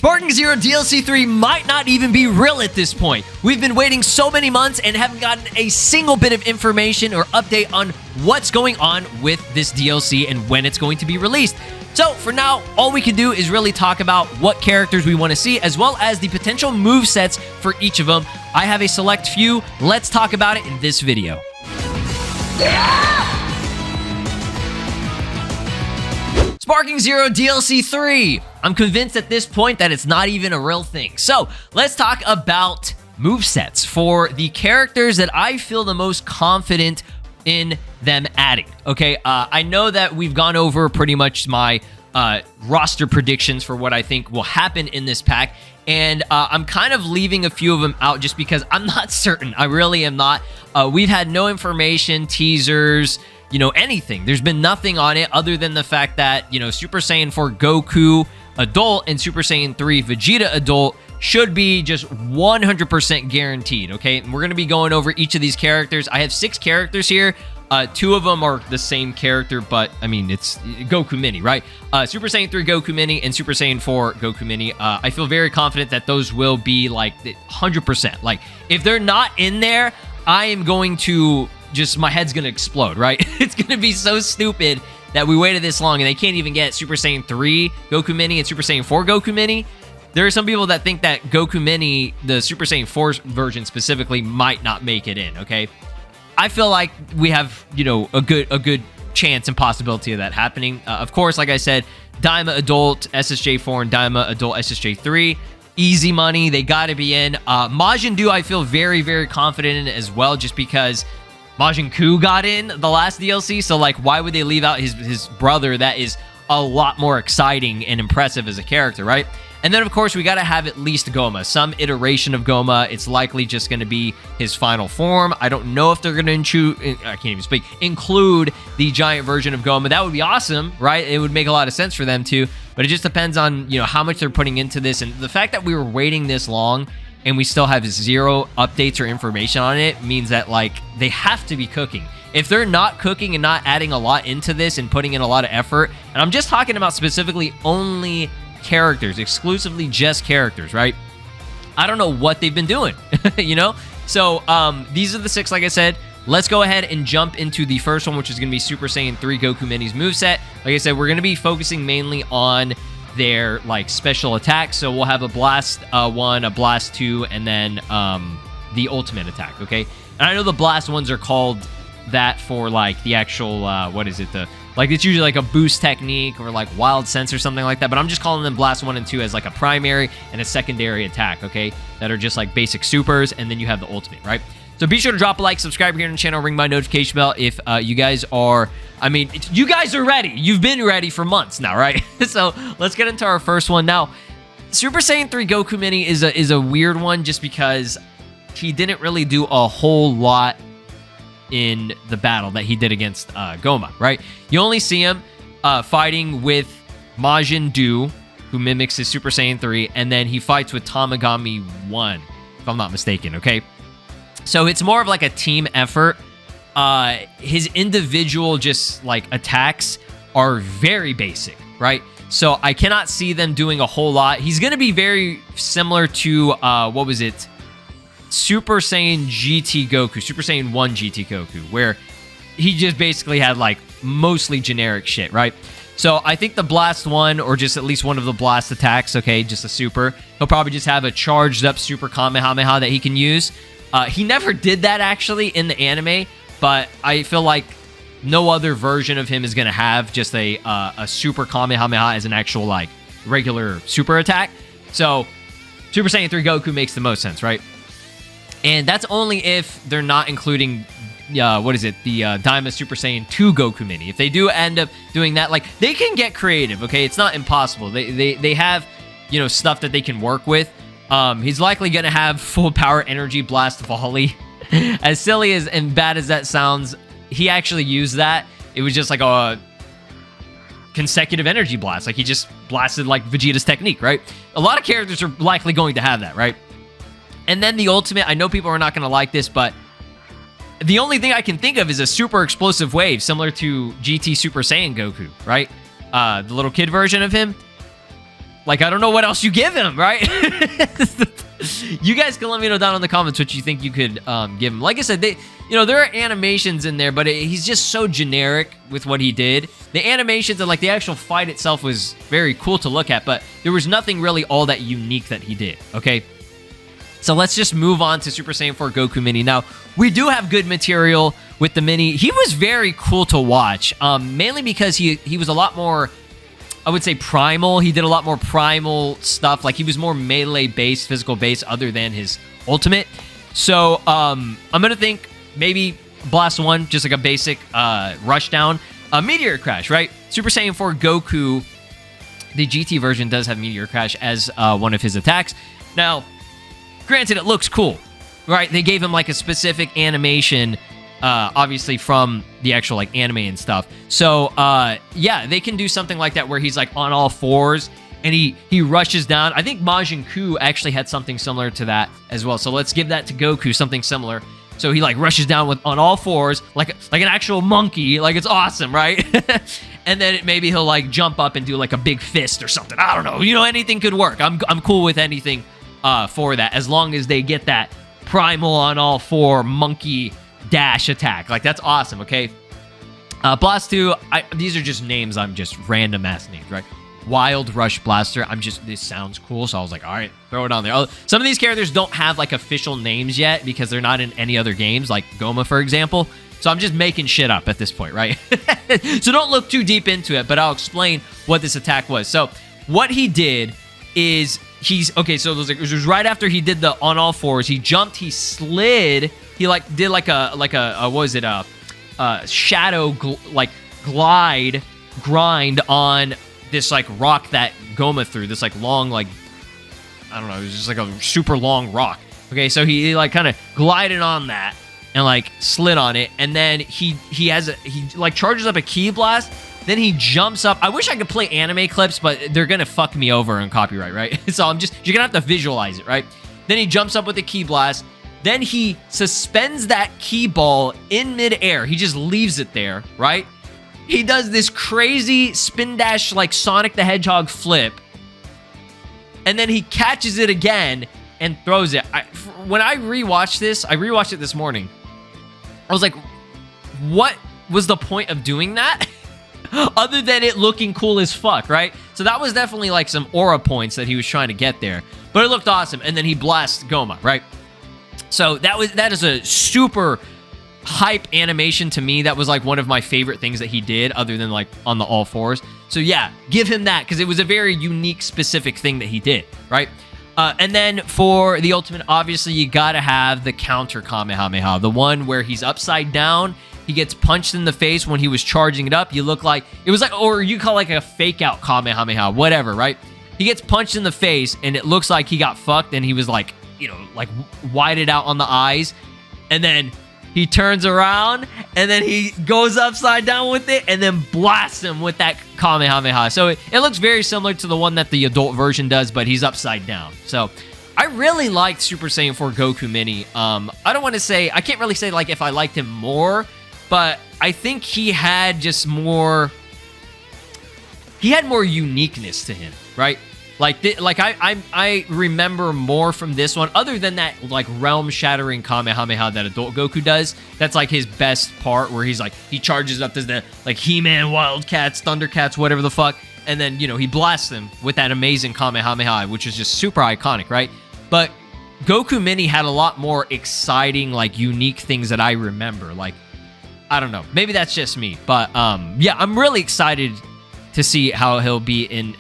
Sparking Zero DLC 3 might not even be real at this point. We've been waiting so many months and haven't gotten a single bit of information or update on what's going on with this DLC and when it's going to be released. So for now, all we can do is really talk about what characters we want to see, as well as the potential movesets for each of them. I have a select few. Let's talk about it in this video. Sparking Zero DLC 3. I'm convinced at this point that it's not even a real thing. So let's talk about movesets for the characters that I feel the most confident in them adding. Okay, I know that we've gone over pretty much my roster predictions for what I think will happen in this pack, and I'm kind of leaving a few of them out just because I'm not certain. I really am not. We've had no information, teasers, anything. There's been nothing on it other than the fact that, Super Saiyan 4 Goku Adult and Super Saiyan 3 Vegeta Adult should be just 100% guaranteed, okay? And we're going to be going over each of these characters. I have 6 characters here. 2 of them are the same character, but, I mean, it's Goku Mini, right? Super Saiyan 3 Goku Mini and Super Saiyan 4 Goku Mini. I feel very confident that those will be, 100%. Like, if they're not in there, I am going to my head's going to explode, right? It's going to be so stupid that we waited this long and they can't even get Super Saiyan 3 Goku Mini and Super Saiyan 4 Goku Mini. There are some people that think that Goku Mini, the Super Saiyan 4 version specifically, might not make it in, okay? I feel like we have, a good chance and possibility of that happening. Of course, like I said, Daima Adult SSJ4 and Daima Adult SSJ3, easy money. They got to be in. Majin Do, I feel very, very confident in as well, just because Majin Ku got in the last DLC, so why would they leave out his brother that is a lot more exciting and impressive as a character, right? And then, of course, we got to have at least Goma. Some iteration of Goma. It's likely just going to be his final form. I don't know if they're going to include the giant version of Goma. That would be awesome, right? It would make a lot of sense for them to, but it just depends on, how much they're putting into this. And the fact that we were waiting this long and we still have 0 updates or information on it means that, they have to be cooking. If they're not cooking and not adding a lot into this and putting in a lot of effort, and I'm just talking about specifically only characters, exclusively just characters, right? I don't know what they've been doing, So, these are the 6, like I said. Let's go ahead and jump into the first one, which is going to be Super Saiyan 3 Goku Mini's moveset. Like I said, we're going to be focusing mainly on their special attacks. So we'll have a blast 1, a blast 2, and then the ultimate attack, okay? And I know the blast ones are called that for the actual what is it, it's usually a boost technique or wild sense or something like that, but I'm just calling them blast 1 and 2 as a primary and a secondary attack, okay, that are just basic supers, and then you have the ultimate, right? So be sure to drop a like, subscribe here on the channel, ring my notification bell if you guys are, you guys are ready. You've been ready for months now, right? So let's get into our first one. Now, Super Saiyan 3 Goku Mini is a weird one just because he didn't really do a whole lot in the battle that he did against Goma, right? You only see him fighting with Majin Do, who mimics his Super Saiyan 3, and then he fights with Tamagami 1, if I'm not mistaken, okay? So it's more of a team effort. His individual attacks are very basic, right? So I cannot see them doing a whole lot. He's going to be very similar to, what was it? Super Saiyan GT Goku, Super Saiyan 1 GT Goku, where he just basically had mostly generic shit, right? So I think the blast 1, or just at least one of the blast attacks, okay, just a super, he'll probably just have a charged up super Kamehameha that he can use. He never did that actually in the anime, but I feel like no other version of him is going to have just a super Kamehameha as an actual regular super attack. So Super Saiyan 3 Goku makes the most sense, right? And that's only if they're not including, the Daima Super Saiyan 2 Goku Mini. If they do end up doing that, they can get creative, okay? It's not impossible. They have, stuff that they can work with. He's likely going to have full power energy blast volley. As silly and bad as that sounds, he actually used that. It was just a consecutive energy blast. He just blasted Vegeta's technique, right? A lot of characters are likely going to have that, right? And then the ultimate, I know people are not going to like this, but the only thing I can think of is a super explosive wave, similar to GT Super Saiyan Goku, right? The little kid version of him. like, I don't know what else you give him, right? You guys can let me know down in the comments what you think you could give him. Like I said, there are animations in there, but he's just so generic with what he did. The animations and like the actual fight itself was very cool to look at, but there was nothing really all that unique that he did, okay? So let's just move on to Super Saiyan 4 Goku Mini. Now, we do have good material with the Mini. He was very cool to watch, mainly because he was a lot more, I would say, primal. He did a lot more primal stuff. Like, he was more melee-based, physical-based, other than his ultimate. So, I'm going to think maybe Blast 1, just like a basic rushdown. Meteor Crash, right? Super Saiyan 4 Goku, the GT version, does have Meteor Crash as one of his attacks. Now, granted, it looks cool, right? They gave him, like, a specific animation, obviously, from the actual, like, anime and stuff. So, yeah, they can do something like that where he's, like, on all fours, and he rushes down. I think Majin Ku actually had something similar to that as well. So let's give that to Goku, something similar. So he, like, rushes down on all fours, like an actual monkey. Like, it's awesome, right? And then maybe he'll, like, jump up and do, like, a big fist or something. I don't know. You know, anything could work. I'm cool with anything for that, as long as they get that primal on all four monkey dash attack. Like, that's awesome, okay? Blast 2, these are just names. I'm just random-ass names, right? Wild Rush Blaster. This sounds cool, so I was like, all right, throw it on there. Some of these characters don't have, like, official names yet because they're not in any other games, like Goma, for example. So I'm just making shit up at this point, right? So don't look too deep into it, but I'll explain what this attack was. So what he did is okay, so it was right after he did the on all fours. He jumped, he slid, he, like, did like a what was it, shadow grind on this, like, rock that Goma threw, this, like, long, like, I don't know, it was just like a super long rock. Okay, so he like kind of glided on that and, like, slid on it, and then he like charges up a ki blast. Then he jumps up. I wish I could play anime clips, but they're gonna fuck me over on copyright, right? So you're gonna have to visualize it, right? Then he jumps up with a ki blast. Then he suspends that ki ball in midair. He just leaves it there, right? He does this crazy spin dash, like Sonic the Hedgehog flip. And then he catches it again and throws it. When I rewatched it this morning. I was like, what was the point of doing that? Other than it looking cool as fuck, right? So that was definitely, like, some aura points that he was trying to get there. But it looked awesome. And then he blasts Goma, right? So that is a super hype animation to me. That was, like, one of my favorite things that he did, other than, like, on the all fours. So yeah, give him that, because it was a very unique, specific thing that he did, right? And then for the ultimate, obviously, you gotta have the counter Kamehameha, the one where he's upside down. He gets punched in the face when he was charging it up. It was like, or you call it like a fake out Kamehameha, whatever, right? He gets punched in the face, and it looks like he got fucked, and he was, like, you know, like, whited out on the eyes. And then he turns around, and then he goes upside down with it, and then blasts him with that Kamehameha. So it looks very similar to the one that the adult version does, but he's upside down. So I really liked Super Saiyan 4 Goku Mini. I can't really say, like, if I liked him more, but I think he had just more... He had more uniqueness to him, right? I remember more from this one, other than that, like, realm-shattering Kamehameha that Adult Goku does. That's, like, his best part, where he's, like, he charges up to the, like, He-Man, Wildcats, Thundercats, whatever the fuck, and then, you know, he blasts them with that amazing Kamehameha, which is just super iconic, right? But Goku Mini had a lot more exciting, like, unique things that I remember. Like, I don't know. Maybe that's just me. But, yeah, I'm really excited to see how he'll be in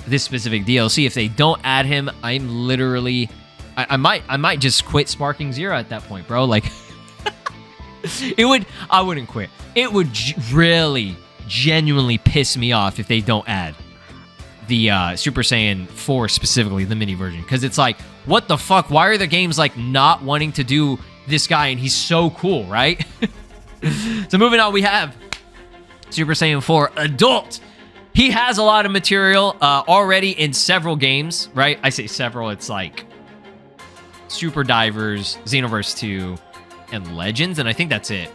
this specific DLC. If they don't add him, I'm literally... I might just quit Sparking Zero at that point, bro. Like, I wouldn't quit. It would really, genuinely piss me off if they don't add the Super Saiyan 4, specifically the mini version. Because it's like, what the fuck? Why are the games, like, not wanting to do this guy, and he's so cool, right? So moving on, we have Super Saiyan 4 Adult. He has a lot of material already in several games, right? I say several, it's like Super Divers, Xenoverse 2, and Legends, and I think that's it.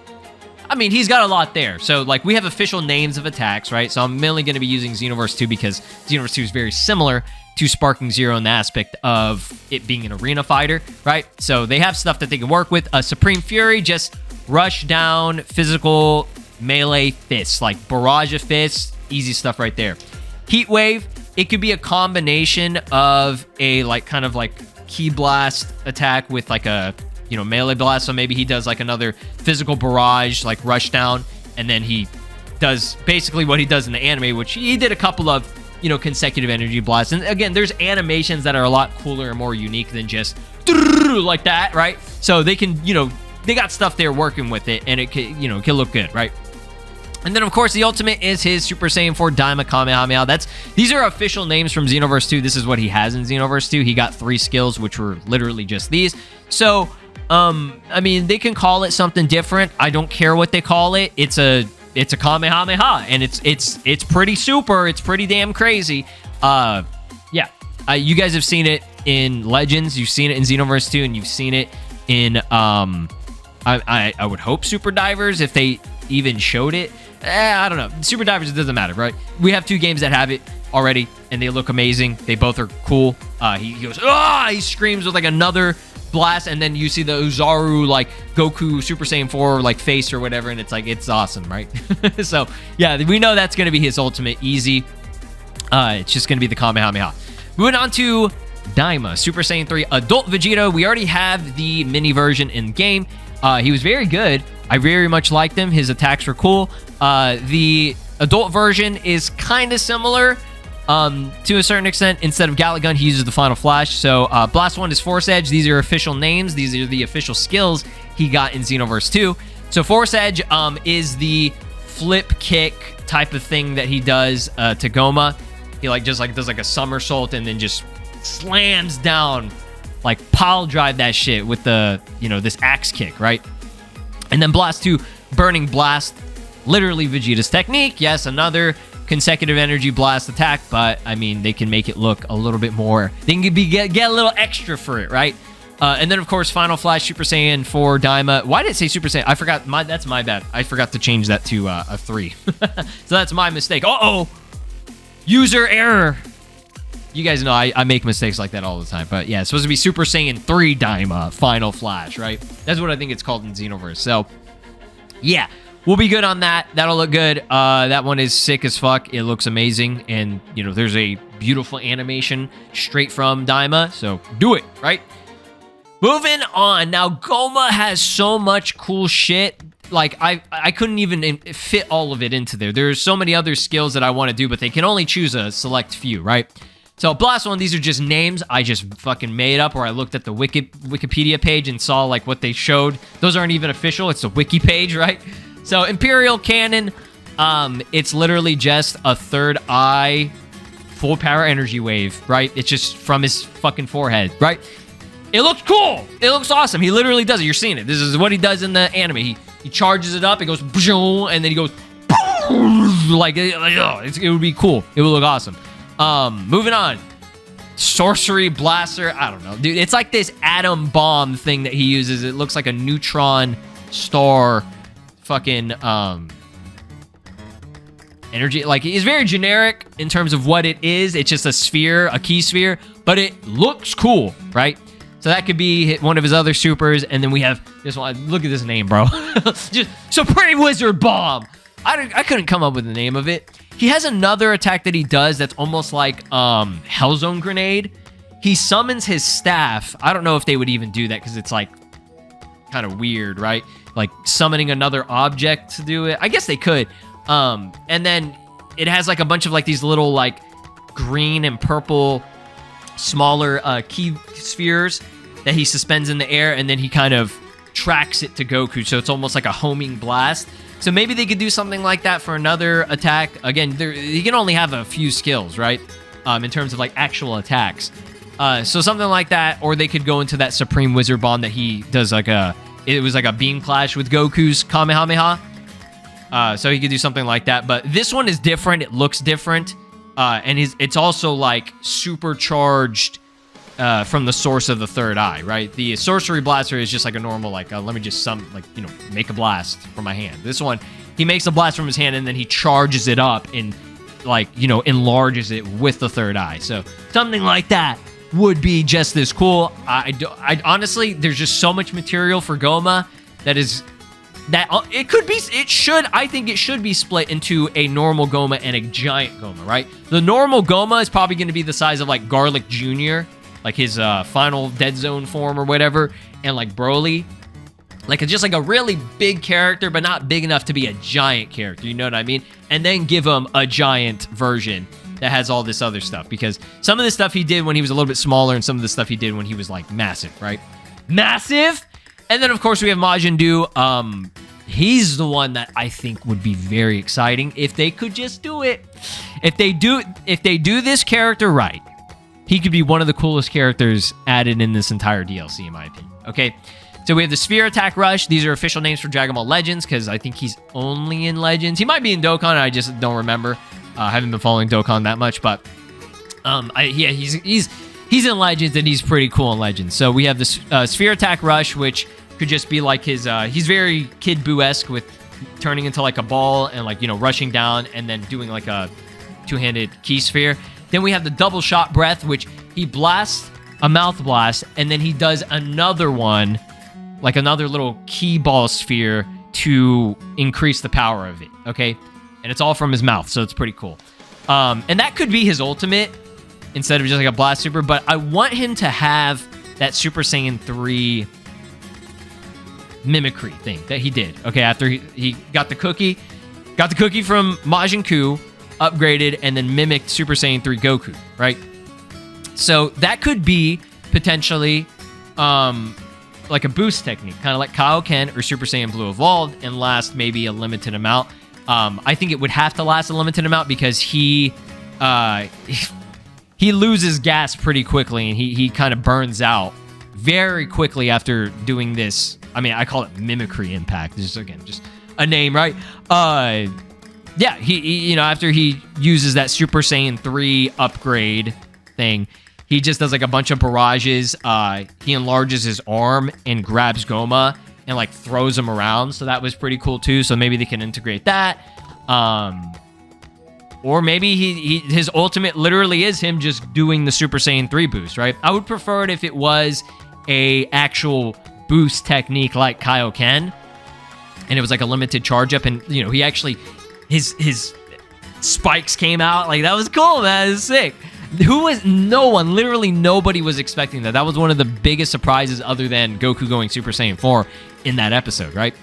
I mean, he's got a lot there. So, like, we have official names of attacks, right? So I'm mainly going to be using Xenoverse 2 because Xenoverse 2 is very similar to Sparking Zero in the aspect of it being an arena fighter, right? So they have stuff that they can work with. Supreme Fury, just rush down, physical melee fists, like barrage of fists, easy stuff right there. Heat Wave, it could be a combination of a, like, kind of like Ki Blast attack with, like, a, you know, melee blast. So maybe he does like another physical barrage, like rush down, and then he does basically what he does in the anime, which he did a couple of, you know, consecutive energy blasts. And again, there's animations that are a lot cooler and more unique than just like that, right? So they can, you know, they got stuff there working with it, and it can, you know, can look good, right? And then, of course, the ultimate is his Super Saiyan 4 Daima Kamehameha. These are official names from Xenoverse 2. This is what he has in Xenoverse 2. He got 3 skills, which were literally just these. So, I mean, they can call it something different. I don't care what they call it. It's a Kamehameha, and it's pretty super. It's pretty damn crazy. Yeah. You guys have seen it in Legends. You've seen it in Xenoverse 2, and you've seen it in, I would hope Super Divers, if they even showed it. I don't know. Super Divers, it doesn't matter, right? We have 2 games that have it already, and they look amazing. They both are cool. He goes, he screams with like another blast, and then you see the Uzaru, like, Goku Super Saiyan 4, like, face or whatever, and it's like, it's awesome, right? So, yeah, we know that's going to be his ultimate easy. It's just going to be the Kamehameha. Moving on to Daima, Super Saiyan 3 Adult Vegeta. We already have the mini version in game. He was very good. I very much liked him. His attacks were cool. The adult version is kind of similar to a certain extent. Instead of Gallic Gun, he uses the Final Flash. So Blast 1 is Force Edge. These are official names. These are the official skills he got in Xenoverse 2. So Force Edge is the flip kick type of thing that he does to Goma. He does like a somersault and then just slams down, like pile drive that shit with the, you know, this axe kick, right? And then Blast 2, Burning Blast, literally Vegeta's technique. Yes, another consecutive energy blast attack, but I mean, they can make it look a little bit more. They can get a little extra for it, right? And then, of course, Final Flash Super Saiyan 4 Daima. Why did it say Super Saiyan? I forgot. That's my bad. I forgot to change that to a 3. So that's my mistake. Uh-oh! User error! You guys know I make mistakes like that all the time. But yeah, it's supposed to be Super Saiyan 3 Daima Final Flash, right? That's what I think it's called in Xenoverse. So, yeah. We'll be good on that. That'll look good. That one is sick as fuck. It looks amazing. And, you know, there's a beautiful animation straight from Daima. So, do it, right? Moving on. Now, Goma has so much cool shit. Like, I couldn't even fit all of it into there. There's so many other skills that I want to do, but they can only choose a select few, right? So, Blast 1, these are just names I just fucking made up, or I looked at the Wikipedia page and saw, like, what they showed. Those aren't even official. It's a wiki page, right? So, Imperial Cannon, it's literally just a third eye, full power energy wave, right? It's just from his fucking forehead, right? It looks cool. It looks awesome. He literally does it. You're seeing it. This is what he does in the anime. He charges it up. It goes, and then he goes, like it would be cool. It would look awesome. Moving on. Sorcery Blaster. I don't know, dude. It's like this atom bomb thing that he uses. It looks like a neutron star fucking energy. Like, it's very generic in terms of what it is. It's just a sphere, a key sphere, but it looks cool, right? So that could be one of his other supers. And then we have this one. Look at this name, bro. Just Supreme Wizard Bomb. I couldn't come up with the name of it. He has another attack that he does that's almost like Hellzone Grenade. He summons his staff. I don't know if they would even do that because it's like kind of weird, right? Like summoning another object to do it. I guess they could. And then it has like a bunch of like these little like green and purple smaller key spheres that he suspends in the air, and then he kind of tracks it to Goku. So it's almost like a homing blast. So maybe they could do something like that for another attack. Again, he can only have a few skills, right? In terms of like actual attacks. So something like that, or they could go into that Supreme Wizard Bomb that he does like it was like a beam clash with Goku's Kamehameha. So he could do something like that. But this one is different. It looks different. And it's also like supercharged from the source of the third eye, right? The sorcery blaster is just like a normal, like, let me just make a blast from my hand. This one, he makes a blast from his hand and then he charges it up and like, enlarges it with the third eye. So something like that would be just as cool. I honestly, there's just so much material for Goma I think it should be split into a normal Goma and a giant Goma, right? The normal Goma is probably going to be the size of like Garlic Jr., like his final Dead Zone form or whatever, and like Broly. Like just like a really big character, but not big enough to be a giant character, you know what I mean? And then give him a giant version that has all this other stuff, because some of the stuff he did when he was a little bit smaller and some of the stuff he did when he was like massive, right? Massive! And then of course we have Majin Du. He's the one that I think would be very exciting if they could just do it. If they do this character right, he could be one of the coolest characters added in this entire DLC, in my opinion. Okay, so we have the Sphere Attack Rush. These are official names for Dragon Ball Legends, because I think he's only in Legends. He might be in Dokkan, I just don't remember. I haven't been following Dokkan that much, but yeah, he's in Legends, and he's pretty cool in Legends. So we have the Sphere Attack Rush, which could just be like his, he's very Kid Buu-esque with turning into like a ball and like, rushing down and then doing like a two-handed key sphere. Then we have the Double Shot Breath, which he blasts a mouth blast and then he does another one, like another little key ball sphere to increase the power of it, okay? And it's all from his mouth, so it's pretty cool. And that could be his ultimate instead of just like a blast super, but I want him to have that Super Saiyan 3 mimicry thing that he did, okay, after he got the cookie from Majin Buu, upgraded, and then mimicked Super Saiyan 3 Goku, right? So that could be potentially like a boost technique, kind of like Kaioken or Super Saiyan Blue Evolved, and last maybe a limited amount. I think it would have to last a limited amount because he loses gas pretty quickly, and he kind of burns out very quickly after doing this. I mean, I call it mimicry impact. This is, again, just a name, right? Yeah, he after he uses that Super Saiyan 3 upgrade thing, he just does like a bunch of barrages. He enlarges his arm and grabs Goma and like throws him around. So that was pretty cool too. So maybe they can integrate that. Or maybe his ultimate literally is him just doing the Super Saiyan 3 boost, right? I would prefer it if it was a actual boost technique like Kaioken, and it was like a limited charge up, and he actually his spikes came out. Like, that was cool, man. It was sick. Literally nobody was expecting that. That was one of the biggest surprises other than Goku going Super Saiyan 4 in that episode, right?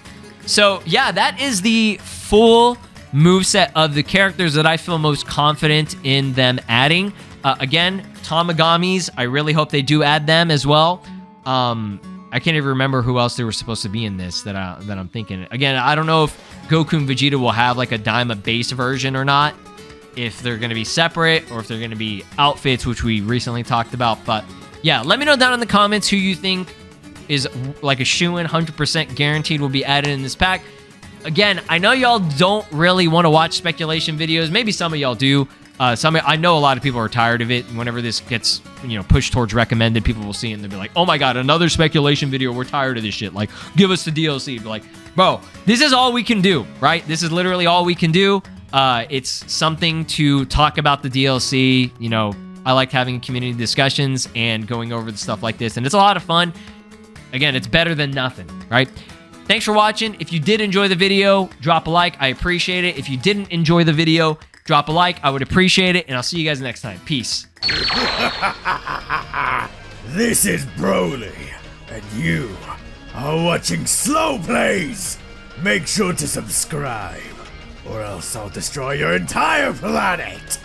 So yeah, that is the full moveset of the characters that I feel most confident in them adding. Again, Tamagamis, I really hope they do add them as well. I can't even remember who else they were supposed to be in this that I'm thinking. Again, I don't know if Goku and Vegeta will have like a Daima base version or not, if they're going to be separate or if they're going to be outfits, which we recently talked about. But yeah, let me know down in the comments who you think is like a shoo-in, 100% guaranteed will be added in this pack. Again, I know y'all don't really want to watch speculation videos. Maybe some of y'all do. I know a lot of people are tired of it. Whenever this gets, pushed towards recommended, people will see it and they'll be like, oh my god, another speculation video. We're tired of this shit. Like, give us the DLC. Be like, bro, this is all we can do, right? This is literally all we can do. It's something to talk about the DLC. I like having community discussions and going over the stuff like this, and it's a lot of fun. Again, it's better than nothing, right? Thanks for watching. If you did enjoy the video, drop a like. I appreciate it. If you didn't enjoy the video, drop a like. I would appreciate it, and I'll see you guys next time. Peace. This is Broly, and you are watching SLOplays. Make sure to subscribe, or else I'll destroy your entire planet.